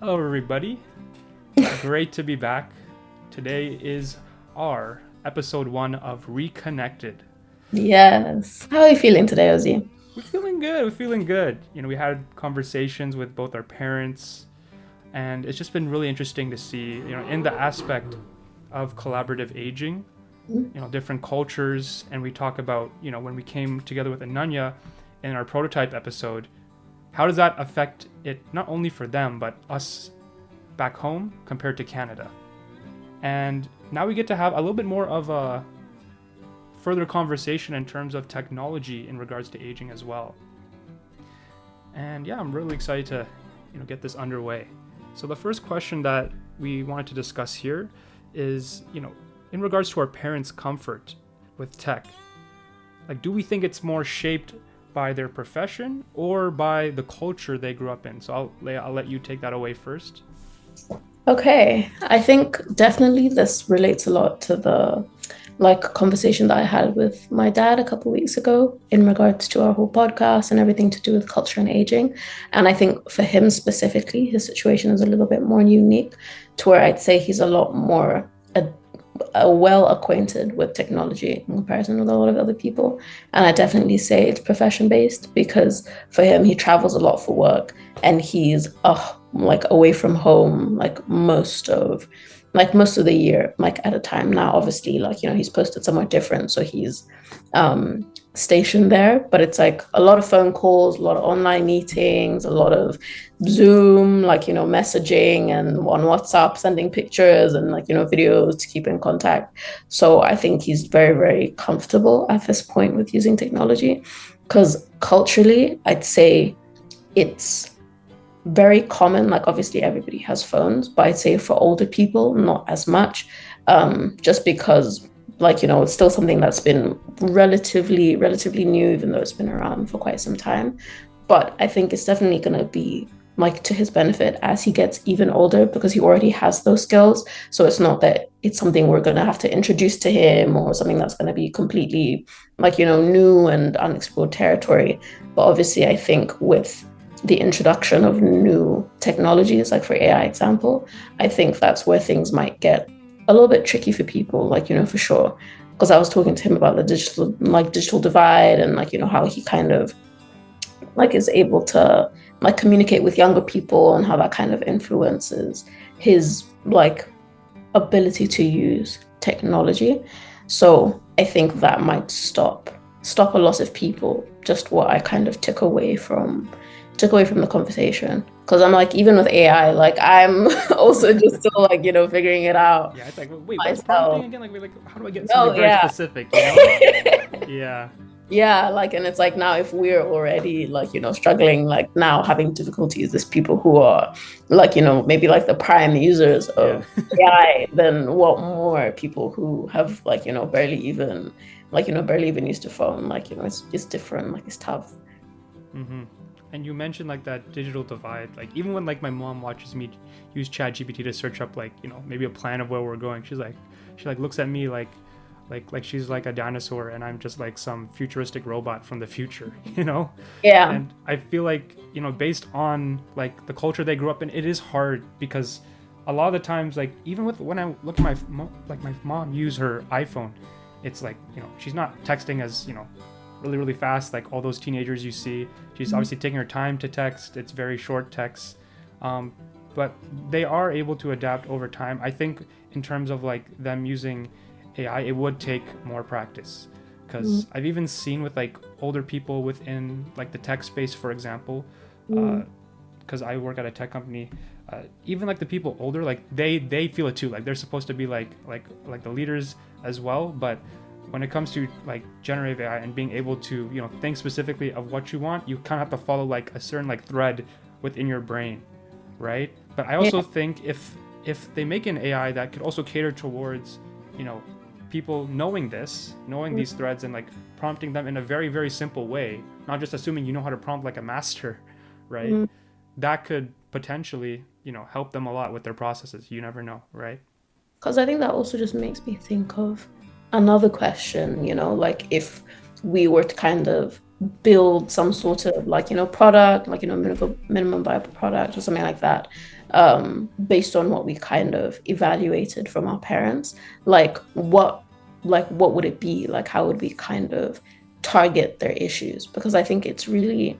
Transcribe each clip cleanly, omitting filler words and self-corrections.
Hello, everybody. Great to be back. Today is our episode 1 of Reconnected. Yes. How are you feeling today, Ozzy? We're feeling good. We're feeling good. We had conversations with both our parents, and it's just been really interesting to see, in the aspect of collaborative aging, different cultures. And we talk about, when we came together with Ananya in our prototype episode, how does that affect it not only for them, but us back home compared to Canada? And now we get to have a little bit more of a further conversation in terms of technology in regards to aging as well. And yeah, I'm really excited to get this underway. So the first question that we wanted to discuss here is, in regards to our parents' comfort with tech, like, do we think it's more shaped by their profession or by the culture they grew up in? So I'll let you take that away first. Okay. I think definitely this relates a lot to the conversation that I had with my dad a couple of weeks ago in regards to our whole podcast and everything to do with culture and aging. And I think for him specifically, his situation is a little bit more unique to where I'd say he's a lot more well acquainted with technology in comparison with a lot of other people. And I definitely say it's profession based because for him, he travels a lot for work and he's away from home most of the year, like at a time. Now obviously, he's posted somewhere different, so he's stationed there, but it's like a lot of phone calls, a lot of online meetings, a lot of Zoom, messaging and on WhatsApp, sending pictures and videos to keep in contact. So I think he's very, very comfortable at this point with using technology because culturally, I'd say it's very common. Like obviously everybody has phones, but I'd say for older people, not as much, just because it's still something that's been relatively new, even though it's been around for quite some time. But I think it's definitely going to be to his benefit as he gets even older because he already has those skills. So it's not that it's something we're going to have to introduce to him or something that's going to be completely new and unexplored territory. But obviously I think with the introduction of new technologies, like for AI example, I think that's where things might get a little bit tricky for people, for sure. Because I was talking to him about the digital divide and how he kind of is able to communicate with younger people and how that kind of influences his ability to use technology. So I think that might stop a lot of people, just what I kind of took away from the conversation. Because I'm even with AI, I'm also just still figuring it out Yeah, it's like, wait, what's prompting myself. again? Like, how do I get something No, very yeah. specific? Yeah. Yeah, and it's now if we're already struggling, now having difficulties, there's people who are maybe the prime users Yeah. of AI, then what more people who have barely even used a phone, it's different, it's tough. Mm-hmm. And you mentioned like that digital divide. Like even when like my mom watches me use Chat GPT to search up like maybe a plan of where we're going, she looks at me like she's like a dinosaur and I'm just like some futuristic robot from the future, you know? Yeah. And I feel like based on like the culture they grew up in, it is hard because a lot of the times like even with when I look at my mom use her iPhone, it's like she's not texting as really really fast like all those teenagers you see. She's obviously taking her time to text. It's very short texts, um, but they are able to adapt over time. I think in terms of like them using AI, it would take more practice because I've even seen with like older people within like the tech space, for example, Mm. because I work at a tech company. Even like the people older, like they feel it too. Like they're supposed to be like the leaders as well, but when it comes to like generative AI and being able to think specifically of what you want, you kind of have to follow like a certain like thread within your brain, right? But I Yeah. also think if they make an AI that could also cater towards you know people knowing these threads and like prompting them in a very very simple way, not just assuming you know how to prompt like a master, right? Mm. That could potentially help them a lot with their processes. You never know, right? Because I think that also just makes me think of another question, if we were to kind of build some sort of product, minimum viable product or something like that. based on what we kind of evaluated from our parents, like what would it be? Like how would we kind of target their issues? Because I think it's really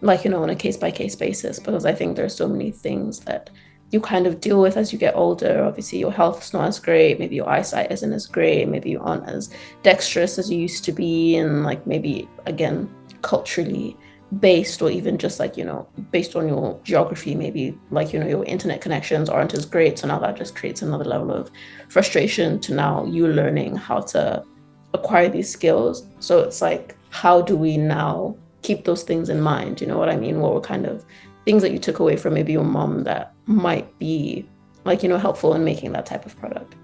like, on a case by case basis, because I think there's so many things that you kind of deal with as you get older. Obviously, your health's not as great, maybe your eyesight isn't as great, maybe you aren't as dexterous as you used to be, and like maybe again, culturally based, or even just like, based on your geography, maybe like, your internet connections aren't as great. So now that just creates another level of frustration to now you learning how to acquire these skills. So it's like, how do we now keep those things in mind? You know what I mean? What were kind of things that you took away from maybe your mom that might be like, helpful in making that type of product?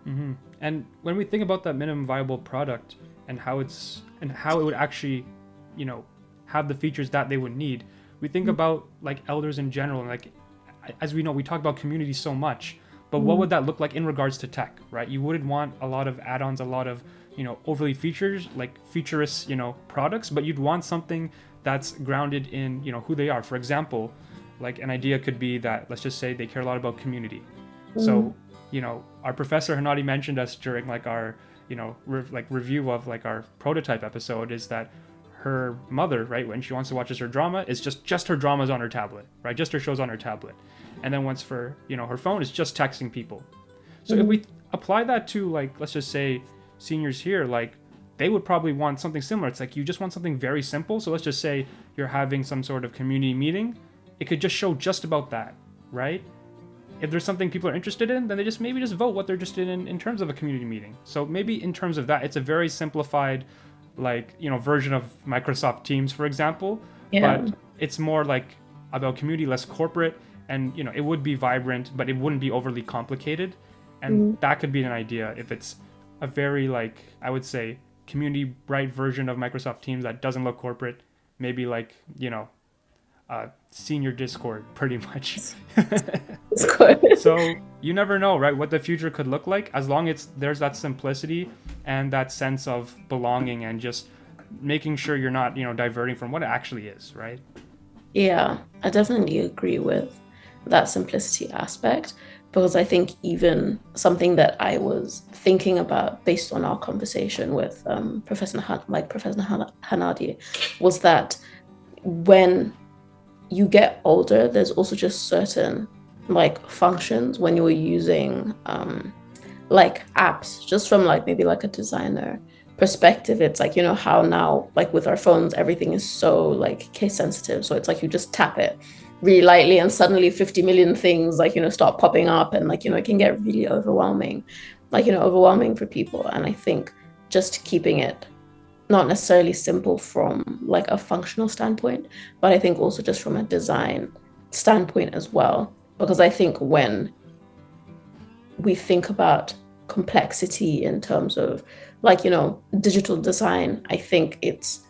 Hmm. And when we think about that minimum viable product and how it would actually, you know, have the features that they would need, we think about like elders in general. And like, as we know, we talk about community so much, but what would Mm, that look like in regards to tech, right? You wouldn't want a lot of add-ons, a lot of, overly features, like featureless, products, but you'd want something that's grounded in, who they are. For example, like an idea could be that, let's just say they care a lot about community. mm, So, our professor Hanadi mentioned us during like our, review of like our prototype episode, is that her mother, right, when she wants to watch her drama, is just her dramas on her tablet, right, just her shows on her tablet, and then once for her phone is just texting people. So if mm, we apply that to, like, let's just say seniors here, like they would probably want something similar. It's like you just want something very simple. So let's just say you're having some sort of community meeting, it could just show just about that, right? If there's something people are interested in, then they just maybe just vote what they're interested in terms of a community meeting. So maybe in terms of that, it's a very simplified, like, version of Microsoft Teams, for example, yeah. but it's more like about community, less corporate, and it would be vibrant, but it wouldn't be overly complicated. And Mm. that could be an idea if it's a very, like, I would say, community bright version of Microsoft Teams that doesn't look corporate. Maybe like, senior Discord, pretty much. It's good. So you never know, right? What the future could look like, as long as there's that simplicity and that sense of belonging, and just making sure you're not, diverting from what it actually is, right? Yeah, I definitely agree with that simplicity aspect, because I think even something that I was thinking about based on our conversation with Professor Hanadi, was that when you get older, there's also just certain like functions when you're using like apps, just from like maybe like a designer perspective. It's like, how now, like with our phones, everything is so like case sensitive. So it's like you just tap it really lightly and suddenly 50 million things like, start popping up, and like, it can get really overwhelming, like, overwhelming for people. And I think just keeping it not necessarily simple from like a functional standpoint, but I think also just from a design standpoint as well. Because I think when we think about complexity in terms of like, digital design, I think it's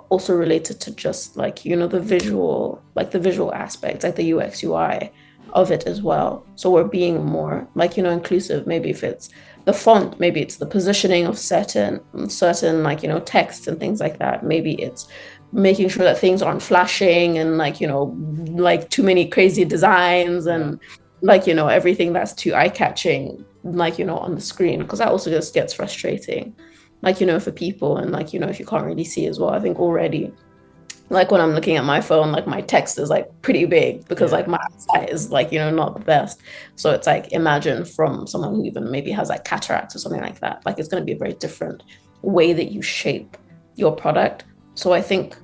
also related to just like, the visual aspect, like the UX UI of it as well. So we're being more like, inclusive. Maybe if it's the font, maybe it's the positioning of certain like, text and things like that. Maybe it's making sure that things aren't flashing and like, like too many crazy designs, Yeah. and like, everything that's too eye-catching, like, on the screen, because that also just gets frustrating, like, for people. And like, if you can't really see as well, I think already, like when I'm looking at my phone, like my text is like pretty big because like Yeah. my eyesight is like, not the best. So it's like, imagine from someone who even maybe has like cataracts or something like that, like it's going to be a very different way that you shape your product. So I think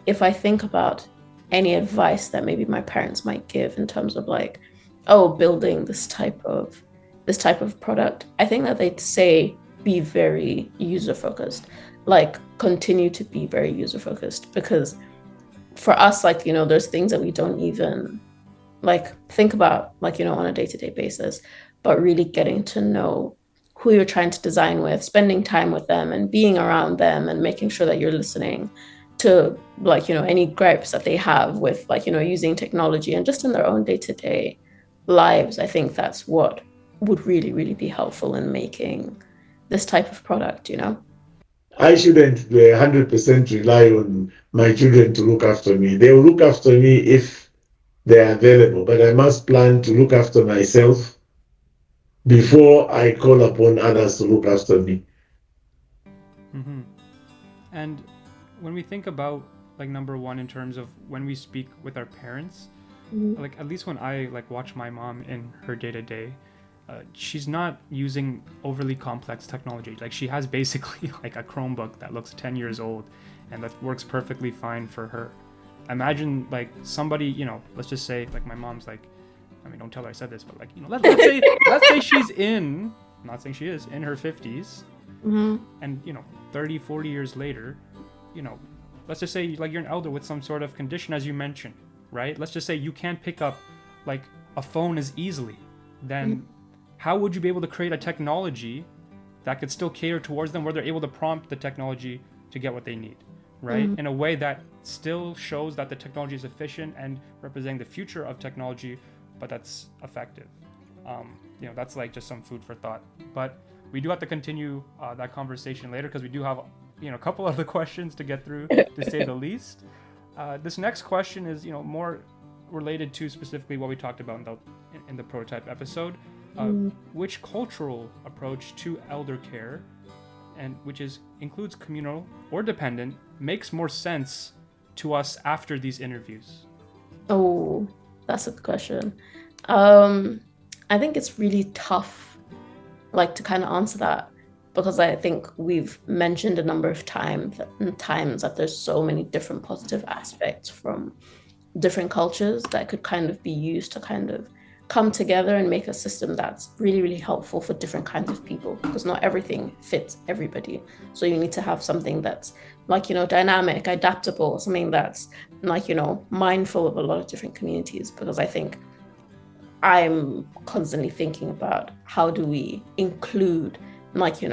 if I think about any advice that maybe my parents might give in terms of like, oh, building this type of product, I think that they'd say be very user focused, like continue to be very user focused, because for us, like, there's things that we don't even like think about, like, on a day-to-day basis, but really getting to know who you're trying to design with, spending time with them and being around them, and making sure that you're listening to like, any gripes that they have with like, using technology and just in their own day-to-day lives. I think that's what would really, really be helpful in making this type of product. I shouldn't 100% rely on my children to look after me. They will look after me if they're available. But I must plan to look after myself before I call upon others to look after me. Mm-hmm. And when we think about like number one in terms of when we speak with our parents, Mhm. like at least when I like watch my mom in her day to day, she's not using overly complex technology. Like she has basically like a Chromebook that looks 10 years old and that works perfectly fine for her. Imagine like somebody, let's just say like my mom's like, I mean, don't tell her I said this, but like, let's say she's in, I'm not saying she is, in her 50s Mhm. and, 30, 40 years later, you know, let's just say like you're an elder with some sort of condition as you mentioned, right? Let's just say you can't pick up like a phone as easily. Then how would you be able to create a technology that could still cater towards them where they're able to prompt the technology to get what they need, right? Mhm. In a way that still shows that the technology is efficient and representing the future of technology, but that's effective. That's like just some food for thought. But we do have to continue that conversation later because we do have a couple of the questions to get through, to say the least. This next question is more related to specifically what we talked about in the prototype episode. Uh, Mhm. which cultural approach to elder care, and which includes communal or dependent, makes more sense to us after these interviews? Oh, that's a good question. Um, I think it's really tough, like to kind of answer that because I think we've mentioned a number of times that there's so many different positive aspects from different cultures that could kind of be used to kind of come together and make a system that's really, really helpful for different kinds of people because not everything fits everybody. So you need to have something that's like, dynamic, adaptable, something that's like, mindful of a lot of different communities because I think I'm constantly thinking about how do we include like,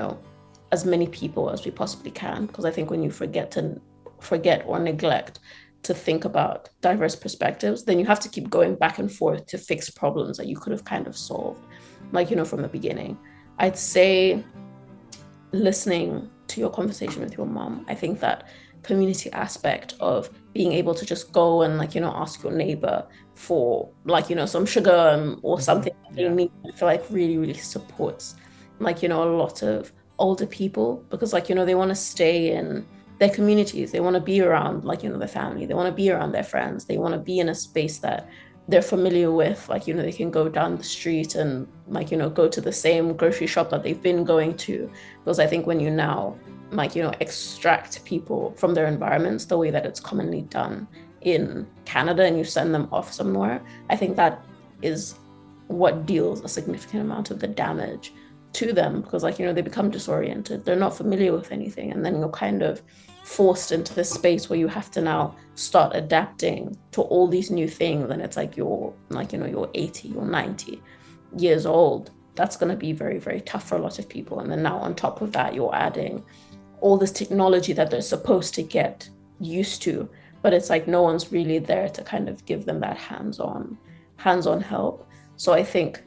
as many people as we possibly can. Because I think when you forget or neglect to think about diverse perspectives, then you have to keep going back and forth to fix problems that you could have kind of solved, like, from the beginning. I'd say listening to your conversation with your mom, I think that community aspect of being able to just go and like, ask your neighbor for like, some sugar or Mm-hmm. something that they Yeah. need, I feel like really, really supports like, a lot of older people because like, they want to stay in their communities. They want to be around like, their family. They want to be around their friends. They want to be in a space that they're familiar with, like, they can go down the street and like, go to the same grocery shop that they've been going to because I think when you now like extract people from their environments the way that it's commonly done in Canada and you send them off somewhere, I think that is what deals a significant amount of the damage to them because like they become disoriented, they're not familiar with anything, and then you're kind of forced into this space where you have to now start adapting to all these new things, and it's like you're like you're 80 or 90 years old. That's going to be very, very tough for a lot of people. And then now on top of that, you're adding all this technology that they're supposed to get used to, but it's like no one's really there to kind of give them that hands-on help. So I think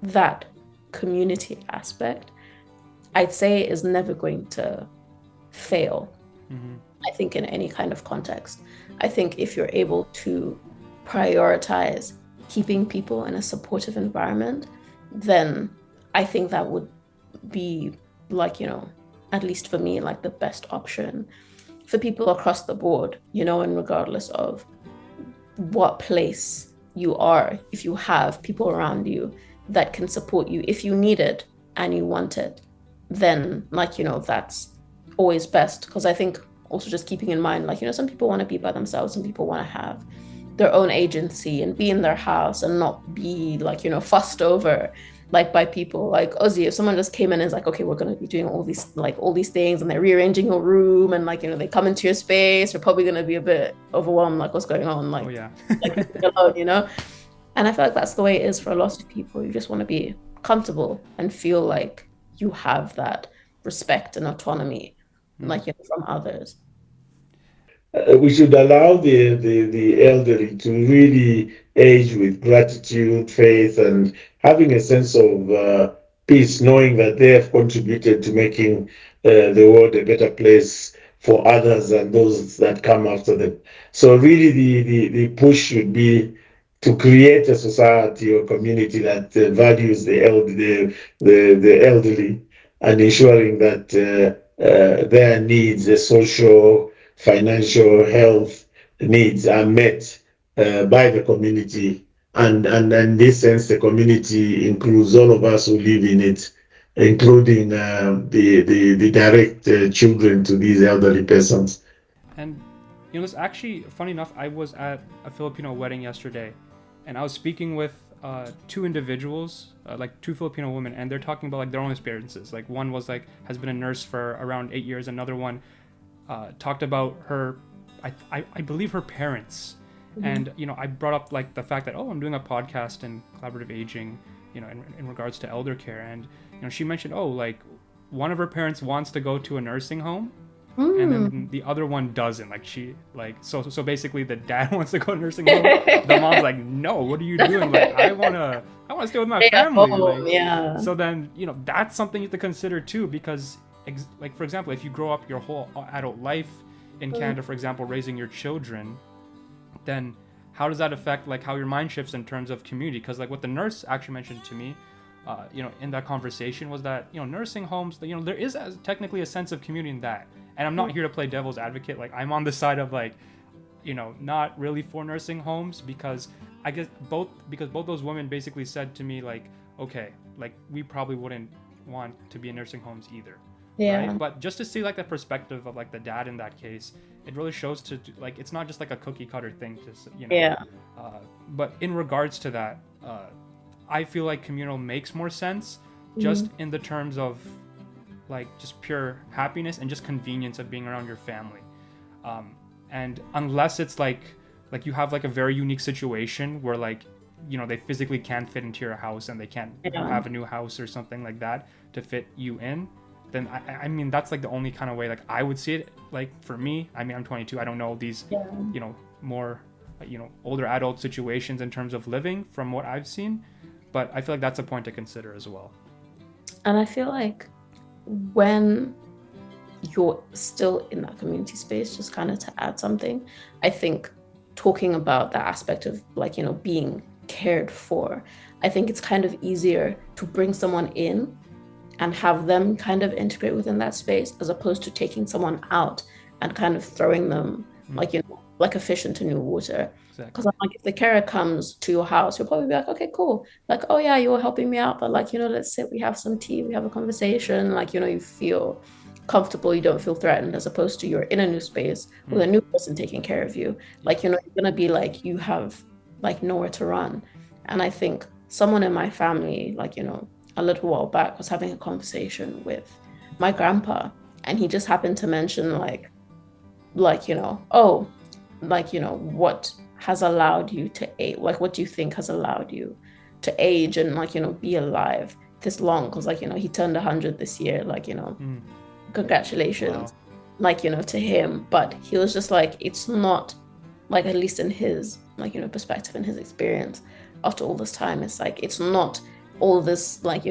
that community aspect, I'd say, is never going to fail. Mm-hmm. I think in any kind of context. I think if you're able to prioritize keeping people in a supportive environment, then I think that would be like, at least for me, like the best option for people across the board, and regardless of what place you are, if you have people around you that can support you if you need it and you want it, then like, that's always best. Because I think also just keeping in mind, like, some people want to be by themselves, some people want to have their own agency and be in their house and not be like, fussed over like by people like Ozzy. If someone just came in and is like, okay, we're going to be doing all these things and they're rearranging your room and like, they come into your space, you're probably going to be a bit overwhelmed, like what's going on, Oh like yeah. alone. And I feel like that's the way it is for a lot of people. You just want to be comfortable and feel like you have that respect and autonomy, Mm-hmm. like, from others. We should allow the elderly to really age with gratitude, faith, and having a sense of peace, knowing that they have contributed to making the world a better place for others and those that come after them. So really the push should be to create a society or community that values the elderly and ensuring that their needs, the social, financial, health needs are met by the community. And in this sense, the community includes all of us who live in it, including the direct children to these elderly persons. And it's actually funny enough. I was at a Filipino wedding yesterday, and I was speaking with two individuals, like two Filipino women, and they're talking about like their own experiences. Like one was like has been a nurse for around 8 years. Another one talked about her, I believe her parents, and I brought up like the fact that I'm doing a podcast in collaborative aging, in regards to elder care, and she mentioned like one of her parents wants to go to a nursing home, and then the other one doesn't. Like so basically the dad wants to go to nursing home. The mom's like, no, what are you doing? Like I wanna stay with my family. Like so then that's something you have to consider too, because like for example, if you grow up your whole adult life in Canada, for example, raising your children, then how does that affect like how your mind shifts in terms of community? Because like what the nurse actually mentioned to me, in that conversation was that nursing homes, there is technically a sense of community in that. And I'm not here to play devil's advocate. Like I'm on the side of like, not really for nursing homes, because I guess both those women basically said to me like, okay, like we probably wouldn't want to be in nursing homes either. Yeah. Right? But just to see like the perspective of like the dad in that case, it really shows to like it's not just like a cookie cutter thing to Yeah. But in regards to that, I feel like communal makes more sense, just in the terms of like just pure happiness and just convenience of being around your family. And unless it's like you have like a very unique situation where like they physically can't fit into your house and they can't have a new house or something like that to fit you in, then I mean that's like the only kind of way like I would see it. Like for me, I mean I'm 22, I don't know these more older adult situations in terms of living from what I've seen, but I feel like that's a point to consider as well. And I feel like when you're still in that community space, just kind of to add something, I think talking about the aspect of like being cared for, I think it's kind of easier to bring someone in and have them kind of integrate within that space, as opposed to taking someone out and kind of throwing them like a fish into new water. Because like if the carer comes to your house, you'll probably be like, okay, cool, like, oh yeah, you're helping me out, but like let's sit, we have some tea, we have a conversation, like you feel comfortable, you don't feel threatened, as opposed to you're in a new space with a new person taking care of you. Like you're gonna be like you have like nowhere to run. And I think someone in my family, like a little while back, was having a conversation with my grandpa, and he just happened to mention what has allowed you to age, like what do you think has allowed you to age and like be alive this long, because like he turned 100 this year, like congratulations. Wow. Like to him. But he was just like, it's not like, at least in his like perspective and his experience after all this time, it's like it's not all this like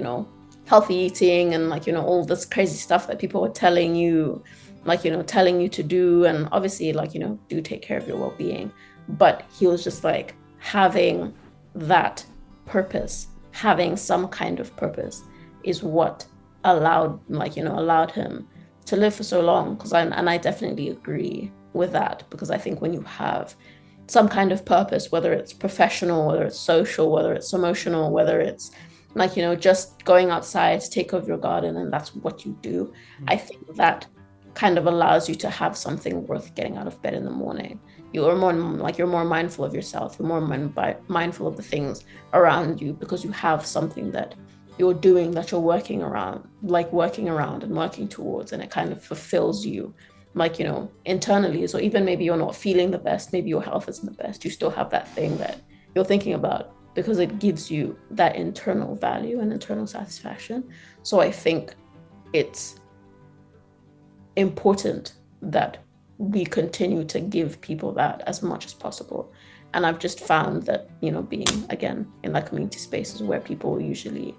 healthy eating and like all this crazy stuff that people are telling you, like telling you to do, and obviously like do take care of your well-being. But he was just like, having that purpose, having some kind of purpose is what allowed him to live for so long. Because I definitely agree with that, because I think when you have some kind of purpose, whether it's professional, whether it's social, whether it's emotional, whether it's like just going outside to take care of your garden and that's what you do, I think that kind of allows you to have something worth getting out of bed in the morning. You're more mindful of yourself, you're more mindful of the things around you, because you have something that you're doing, that you're working around and working towards, and it kind of fulfills you like internally. So even maybe you're not feeling the best, maybe your health isn't the best, you still have that thing that you're thinking about, because it gives you that internal value and internal satisfaction. So I think it's important that we continue to give people that as much as possible. And I've just found that being again in that community space is where people usually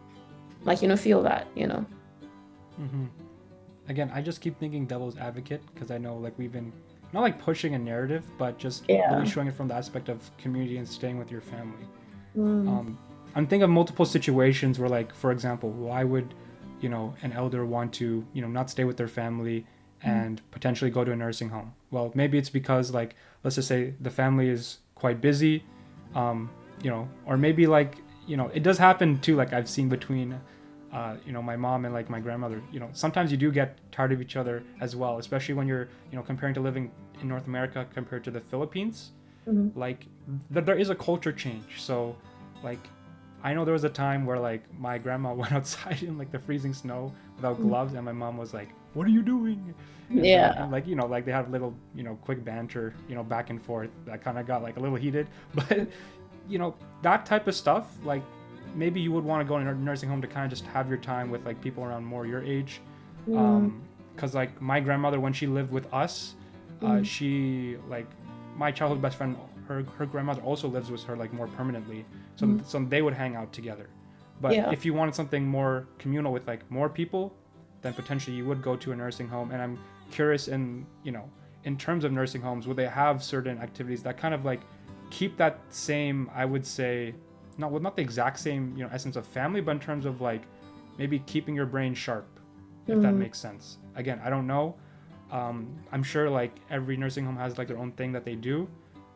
like feel that Mm-hmm. again, I just keep thinking devil's advocate because I know like we've been not like pushing a narrative, but just really Yeah. showing it from the aspect of community and staying with your family. Mm. I'm thinking of multiple situations where, like, for example, why would, an elder want to, not stay with their family and potentially go to a nursing home? Well, maybe it's because, like, let's just say the family is quite busy, or maybe like, it does happen too. Like I've seen between, my mom and like my grandmother. Sometimes you do get tired of each other as well, especially when you're, comparing to living in North America compared to the Philippines. Mhm. Like, there is a culture change. So, like, I know there was a time where like my grandma went outside in like the freezing snow without gloves, and my mom was like, "What are you doing?" And then Yeah. and like like they have little quick banter back and forth that kind of got like a little heated, but that type of stuff, like maybe you would want to go in a nursing home to kind of just have your time with like people around more your age, Mm. because like my grandmother, when she lived with us, Mm. she like my childhood best friend, her grandmother also lives with her like more permanently, so Mm. so they would hang out together. But Yeah. if you wanted something more communal with like more people, then potentially you would go to a nursing home. And I'm curious, in terms of nursing homes, will they have certain activities that kind of like keep that same, I would say, not the exact same essence of family, but in terms of like maybe keeping your brain sharp, if that Mm. makes sense. Again, I don't know. I'm sure like every nursing home has like their own thing that they do,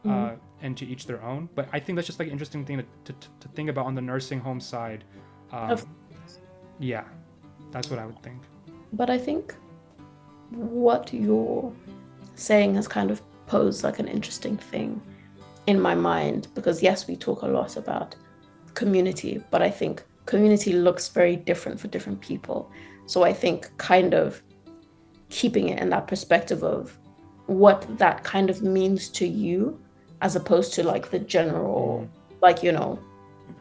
Mm. and to each their own. But I think that's just like an interesting thing to think about on the nursing home side. Of- Um, yeah, that's what I would think. But I think what you're saying has kind of posed like an interesting thing in my mind because yes, we talk a lot about community, but I think community looks very different for different people. So I think kind of keeping it in that perspective of what that kind of means to you as opposed to like the Mm-hmm. general like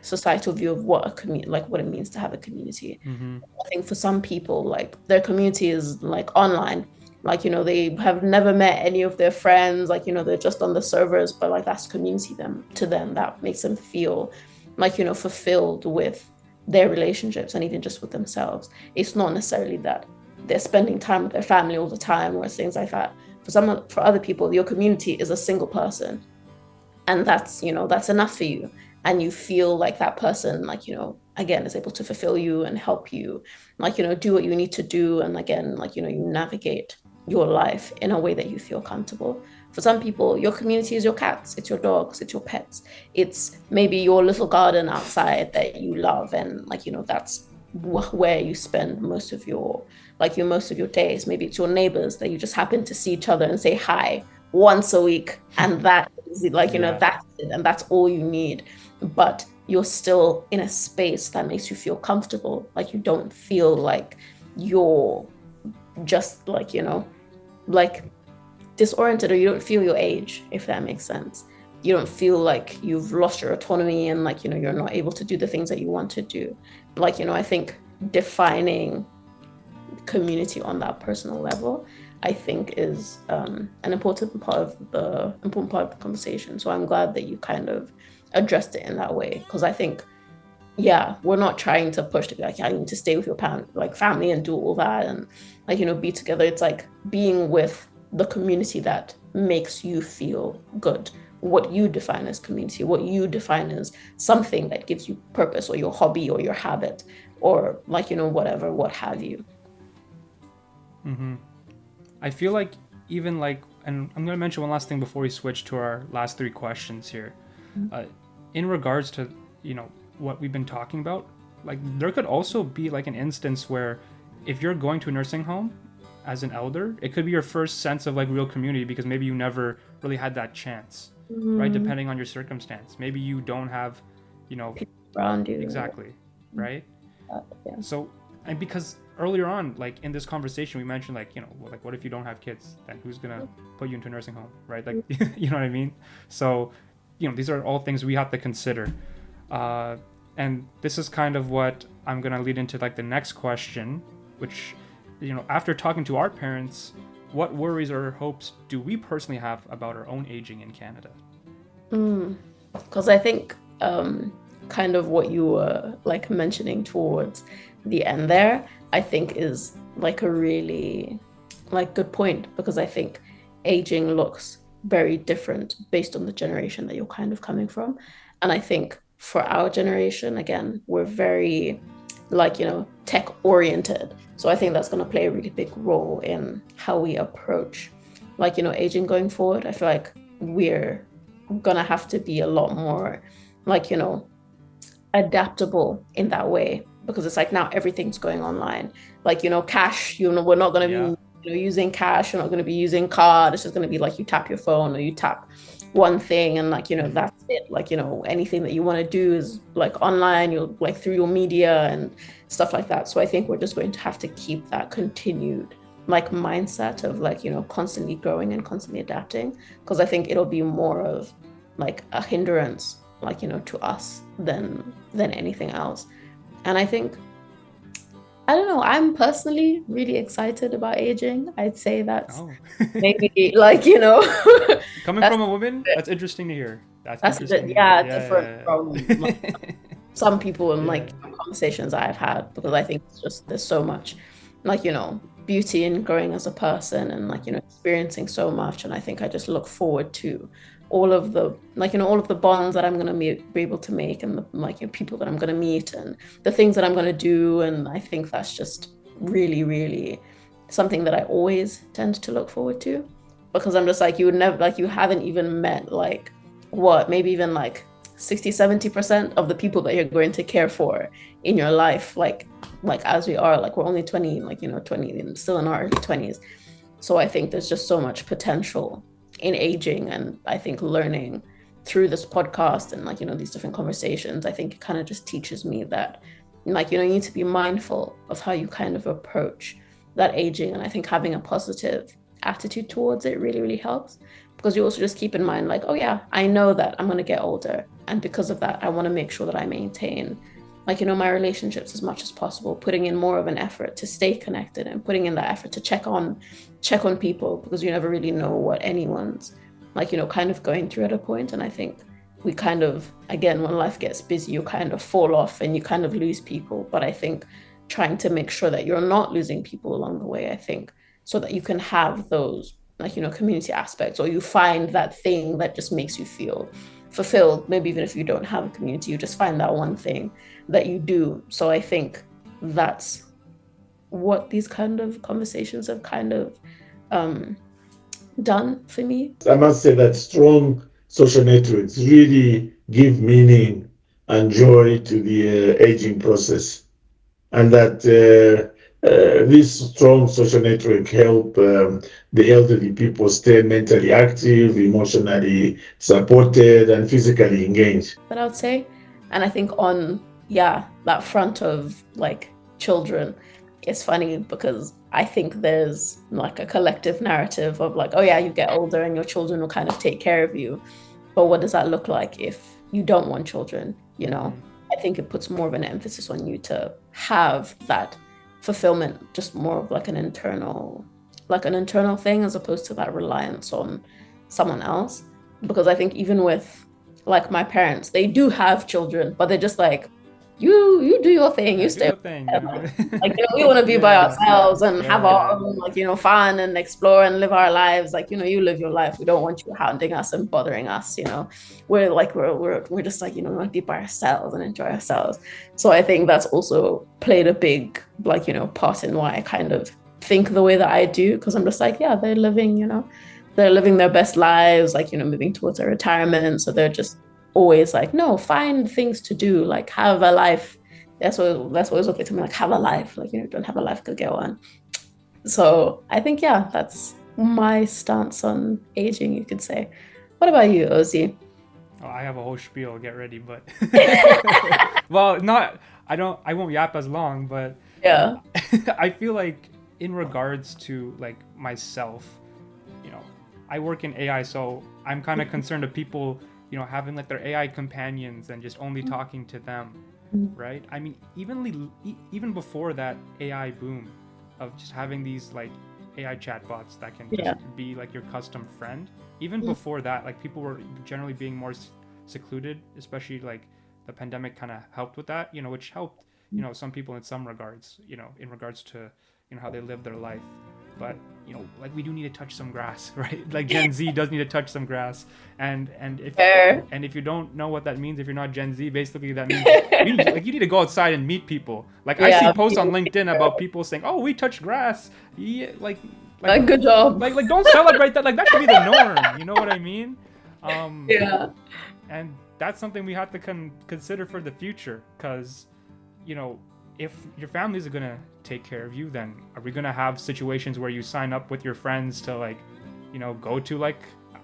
societal view of what a community like what it means to have a community. Mm-hmm. I think for some people, like their community is like online. Like, they have never met any of their friends, like, they're just on the servers, but like that's community them to them that makes them feel like, fulfilled with their relationships and even just with themselves. It's not necessarily that they're spending time with their family all the time or things like that. For other people, your community is a single person and that's enough for you, and you feel like that person like again is able to fulfill you and help you like do what you need to do, and again like you navigate your life in a way that you feel comfortable. For some people, your community is your cats, it's your dogs, it's your pets, it's maybe your little garden outside that you love, and like that's where you spend most of your days. Maybe it's your neighbors that you just happen to see each other and say hi once a week, and that is like Yeah. that's it, and that's all you need. But you're still in a space that makes you feel comfortable, like you don't feel like you're just like disoriented, or you don't feel your age, if that makes sense. You don't feel like you've lost your autonomy and like you're not able to do the things that you want to do. Like I think defining community on that personal level, I think is an important part of the conversation. So I'm glad that you kind of addressed it in that way, because I think, yeah, we're not trying to push to be like, yeah, you need to stay with your family and do all that and like be together. It's like being with the community that makes you feel good. What you define as community, what you define as something that gives you purpose, or your hobby or your habit, or like whatever, what have you. Mm-hmm. I feel like even like, and I'm gonna mention one last thing before we switch to our last three questions here. Uh, in regards to what we've been talking about, like there could also be like an instance where if you're going to a nursing home as an elder, it could be your first sense of like real community because maybe you never really had that chance, right? Mm-hmm. Depending on your circumstance, maybe you don't have, you know, People around you. exactly, right? Yeah. So, and because earlier on, like in this conversation, we mentioned like well, like what if you don't have kids? Then who's gonna put you into a nursing home, right? Like you know what I mean? So, these are all things we have to consider. And this is kind of what I'm gonna lead into like the next question, which after talking to our parents, what worries or hopes do we personally have about our own aging in Canada? Because I think kind of what you were like mentioning towards the end there, I think is like a really like good point, because I think aging looks very different based on the generation that you're kind of coming from. And I think for our generation, again, we're very like, tech oriented. So I think that's going to play a really big role in how we approach like, aging going forward. I feel like we're going to have to be a lot more like, adaptable in that way, because it's like now everything's going online. Like, cash, we're not going to Yeah. be using cash, you're not going to be using card. It's just going to be like you tap your phone or you tap one thing and like, that's it. Like, anything that you want to do is like online, you're like through your media and stuff like that. So I think we're just going to have to keep that continued like mindset of like, constantly growing and constantly adapting, because I think it'll be more of like a hindrance like, to us than anything else. And I think, I don't know, I'm personally really excited about aging. I'd say that's Oh. maybe like, Coming that's from a woman, that's interesting to hear. That's that's a interesting bit, to hear. yeah, different from like Yeah. some people and Yeah. like conversations I've had, because I think it's just there's so much like, beauty in growing as a person and like, experiencing so much. And I think I just look forward to all of the like, all of the bonds that I'm going to be able to make, and the like, people that I'm going to meet and the things that I'm going to do. And I think that's just really, really something that I always tend to look forward to, because I'm just like, you would never, like, you haven't even met like what, maybe even like 60-70% of the people that you're going to care for in your life, like as we are, like we're only 20, like 20 and still in our early 20s. So I think there's just so much potential in aging, and I think learning through this podcast and like these different conversations, I think it kind of just teaches me that like you need to be mindful of how you kind of approach that aging. And I think having a positive attitude towards it really, really helps, because you also just keep in mind like, oh yeah, I know that I'm going to get older, and because of that I want to make sure that I maintain like my relationships as much as possible, putting in more of an effort to stay connected and putting in that effort to check on people, because you never really know what anyone's like kind of going through at a point. And I think we kind of, again, when life gets busy, you kind of fall off and you kind of lose people. But I think trying to make sure that you're not losing people along the way, I think, so that you can have those like community aspects, or you find that thing that just makes you feel fulfilled. Maybe even if you don't have a community, you just find that one thing that you do. So I think that's what these kind of conversations have kind of um, done for me. I must say that strong social networks really give meaning and joy to the aging process, and that this strong social network help the elderly people stay mentally active, emotionally supported, and physically engaged. That I would say. And I think on, yeah, that front of like children, it's funny because I think there's like a collective narrative of like, oh yeah, you get older and your children will kind of take care of you. But what does that look like if you don't want children? I think it puts more of an emphasis on you to have that fulfillment, just more of like an internal thing, as opposed to that reliance on someone else. Because I think even with like my parents, they do have children, but they're just like, you do your thing, Yeah, you do stay. your thing, you know. Like, we want to be by Yeah, ourselves and have our yeah, own, like, fun and explore and live our lives. Like, you live your life. We don't want you hounding us and bothering us. We're like, we're just like, we want to be by ourselves and enjoy ourselves. So I think that's also played a big, like, part in why I kind of think the way that I do. Cause I'm just like, yeah, they're living their best lives, like, moving towards their retirement. So they're just always like, no, find things to do, like have a life. That's always what they tell me, like have a life, like don't have a life, go get one. So I think, yeah, that's my stance on aging, you could say. What about you, Ozzy? Oh, I have a whole spiel. Get ready, but well, not. I won't yap as long, but Yeah. I feel like in regards to like myself, you know, I work in AI, so I'm kind of concerned of people, having like their AI companions and just only talking to them, right? I mean, even before that AI boom of just having these like AI chatbots that can just Yeah. be like your custom friend. Even before that, like people were generally being more secluded, especially like the pandemic kind of helped with that, which helped, some people in some regards, in regards to, how they live their life. But, like we do need to touch some grass, right? Like Gen Z does need to touch some grass. And if you don't know what that means, if you're not Gen Z, basically that means you need to go outside and meet people. Like I see Yeah, posts on LinkedIn about people saying, "Oh, we touch grass." Yeah, like good job. like don't celebrate that. Like that should be the norm. You know what I mean? Yeah. And that's something we have to consider for the future, because, if your families are gonna take care of you, then are we gonna have situations where you sign up with your friends to, like, go to, like,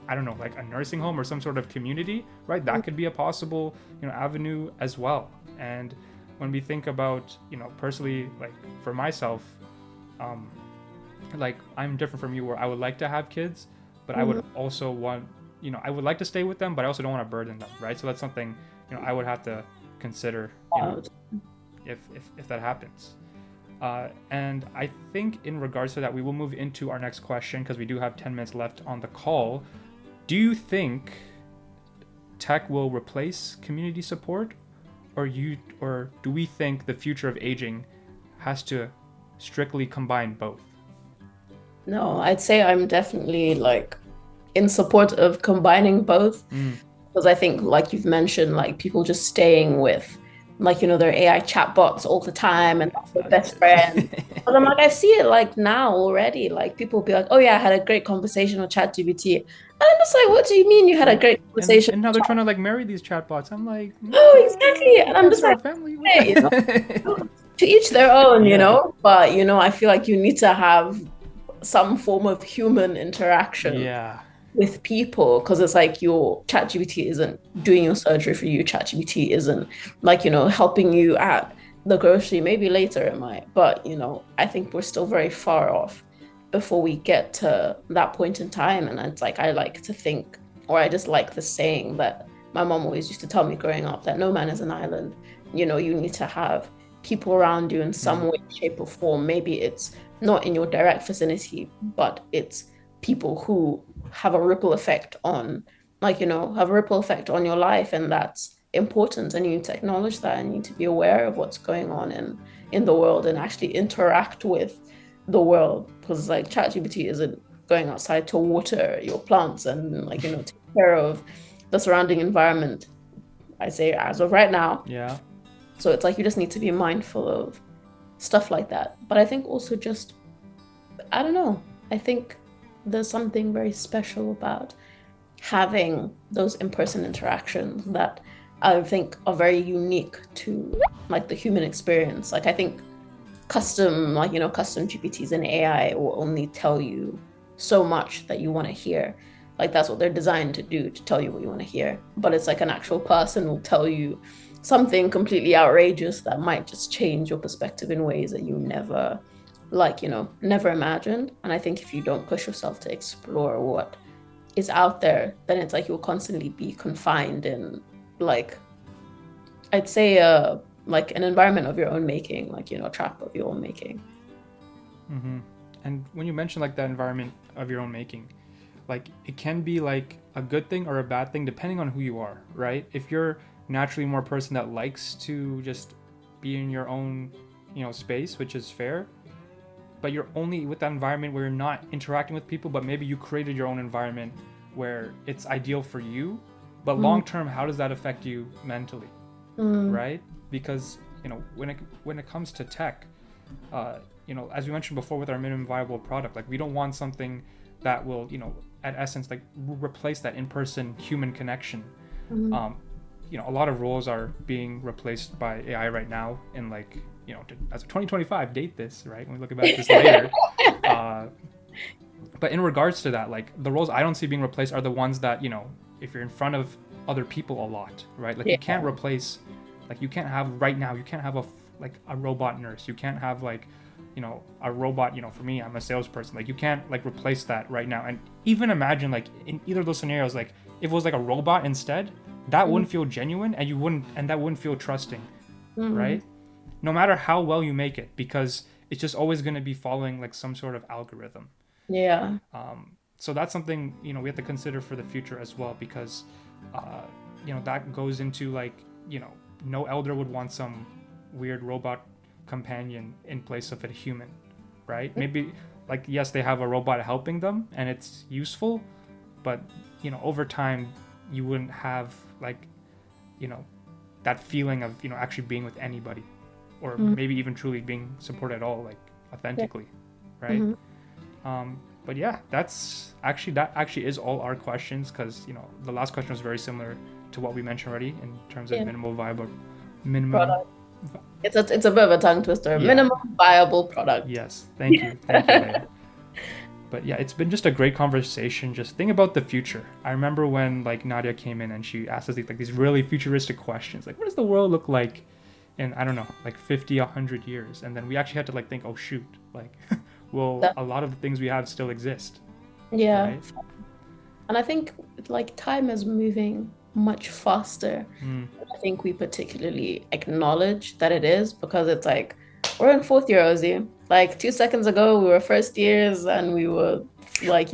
I don't know, like a nursing home or some sort of community, right? That could be a possible, avenue as well. And when we think about, personally, like for myself, like I'm different from you, where I would like to have kids, but I would also want, I would like to stay with them, but I also don't want to burden them, right? So that's something, I would have to consider, if that happens. And I think in regards to that, we will move into our next question, because we do have 10 minutes left on the call. Do you think tech will replace community support, or do we think the future of aging has to strictly combine both? No, I'd say I'm definitely like in support of combining both, because I think, like you've mentioned, like people just staying with, like, their AI chatbots all the time and that's their best friend. But I'm like, I see it like now already. Like people be like, "Oh yeah, I had a great conversation with ChatGPT," and I'm just like, "What do you mean you had a great conversation?" And now they're trying to like marry these chatbots. I'm like, Oh, exactly. And I'm just our like, family. hey, to each their own, Yeah. But I feel like you need to have some form of human interaction Yeah. with people, because it's like your ChatGPT isn't doing your surgery for you. ChatGPT isn't, like, helping you at the grocery. Maybe later it might, but I think we're still very far off before we get to that point in time. And it's like, I like to think, or I just like the saying that my mom always used to tell me growing up, that no man is an island. You need to have people around you in some way, shape, or form. Maybe it's not in your direct vicinity, but it's people who have a ripple effect on, like, have a ripple effect on your life. And that's important. And you need to acknowledge that, and you need to be aware of what's going on in the world, and actually interact with the world. Because, like, ChatGPT isn't going outside to water your plants and, like, take care of the surrounding environment, I say, as of right now. Yeah. So it's like you just need to be mindful of stuff like that. But I think also just, I don't know, I think there's something very special about having those in-person interactions that I think are very unique to, like, the human experience. Like, I think custom GPTs and AI will only tell you so much that you want to hear. Like, that's what they're designed to do, to tell you what you want to hear. But it's like an actual person will tell you something completely outrageous that might just change your perspective in ways that you never, like, never imagined. And I think if you don't push yourself to explore what is out there, then it's like you'll constantly be confined in, like, I'd say, like an environment of your own making, like, a trap of your own making. And when you mention like that environment of your own making, like it can be like a good thing or a bad thing depending on who you are, right? If you're naturally more a person that likes to just be in your own, space, which is fair, but you're only with that environment where you're not interacting with people, but maybe you created your own environment where it's ideal for you, but long term, how does that affect you mentally, right? Because when it comes to tech, as we mentioned before with our minimum viable product, like we don't want something that will, at essence, like replace that in-person human connection. A lot of roles are being replaced by AI right now, and like, as of 2025, date this, right? When we look about this later. But in regards to that, like the roles I don't see being replaced are the ones that, if you're in front of other people a lot, right? Like you can't replace, like you can't have right now, you can't have a robot nurse. You can't have like, a robot, for me, I'm a salesperson. Like you can't like replace that right now. And even imagine like in either of those scenarios, like if it was like a robot instead, that wouldn't feel genuine, and that wouldn't feel trusting, right? No matter how well you make it, because it's just always going to be following like some sort of algorithm. Yeah. So that's something, we have to consider for the future as well, because, that goes into like, no elder would want some weird robot companion in place of a human, right? Maybe like, yes, they have a robot helping them and it's useful, but over time you wouldn't have like that feeling of actually being with anybody, or maybe even truly being supported at all, like authentically, right? But yeah, that actually is all our questions, because the last question was very similar to what we mentioned already in terms of minimum viable product. It's a bit of a tongue twister. Yeah. Minimum viable product. Yes, thank you, Leia. But yeah, it's been just a great conversation. Just think about the future. I remember when like Nadia came in and she asked us these really futuristic questions, like what does the world look like in, I don't know, like 50, 100 years? And then we actually had to like think, oh shoot, like will a lot of the things we have still exist? Yeah. Right? And I think like time is moving much faster. I think we particularly acknowledge that it is, because it's like we're in fourth year, Ozzy. Like 2 seconds ago we were first years and we were like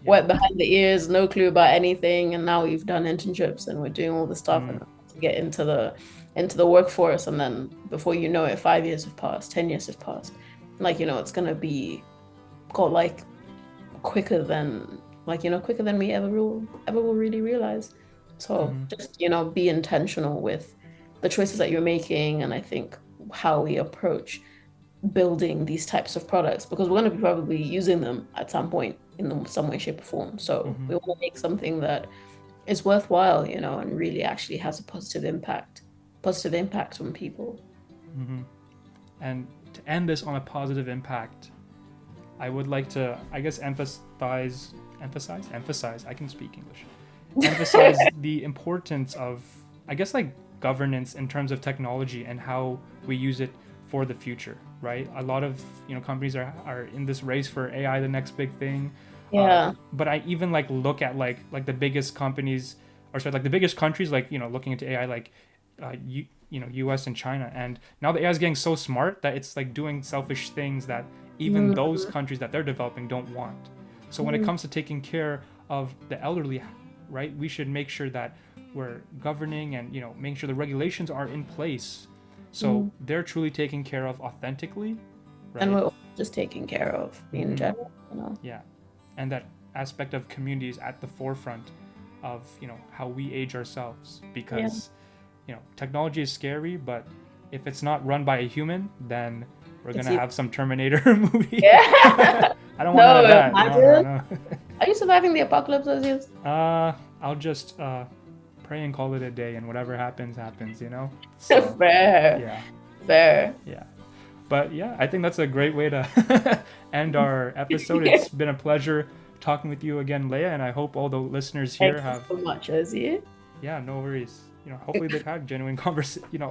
wet behind the ears, no clue about anything, and now we've done internships and we're doing all the stuff and to get into the workforce, and then before you know it 5 years have passed, 10 years have passed. Like it's gonna be like quicker than we ever will really realize. So just be intentional with the choices that you're making, and I think how we approach building these types of products, because we're going to be probably using them at some point in some way, shape, or form. So we want to make something that is worthwhile, and really actually has a positive impact on people. And to end this on a positive impact, I would like to, I guess, emphasize, I can speak English, emphasize the importance of, I guess, like governance in terms of technology and how we use it for the future, right? A lot of companies are in this race for AI, the next big thing. But I even like look at like the biggest companies, or sorry, like the biggest countries, like looking into AI, like US and China, and now the AI is getting so smart that it's like doing selfish things that even those countries that they're developing don't want. So when it comes to taking care of the elderly, right, we should make sure that we're governing and making sure the regulations are in place, so they're truly taken care of authentically, right? And we're just taking care of in general, Yeah, and that aspect of community is at the forefront of how we age ourselves, because technology is scary, but if it's not run by a human, then we're gonna have some Terminator movie. I don't want none of that. No. Are you surviving the apocalypse, Aziz? I'll just pray and call it a day, and whatever happens. So, Fair. Yeah. Fair. Yeah. But yeah, I think that's a great way to end our episode. It's been a pleasure talking with you again, Leia, and I hope all the listeners here have. Thank you so much, Ozzy. Yeah, no worries. Hopefully they've had genuine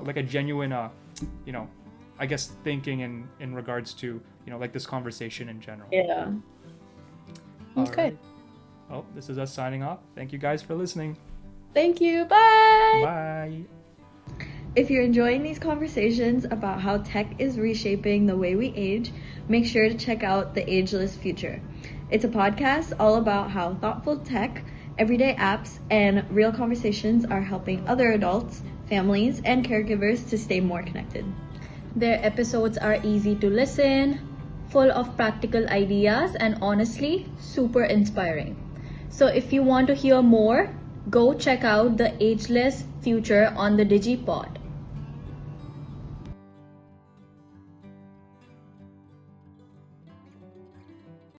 like a genuine, I guess, thinking in regards to, like this conversation in general. Yeah. Okay. Right. Well, this is us signing off. Thank you guys for listening. Thank you. Bye. Bye. If you're enjoying these conversations about how tech is reshaping the way we age, make sure to check out The Ageless Future. It's a podcast all about how thoughtful tech, everyday apps, and real conversations are helping other adults, families, and caregivers to stay more connected. Their episodes are easy to listen, full of practical ideas, and honestly, super inspiring. So if you want to hear more, go check out The Ageless Future on the Digipod.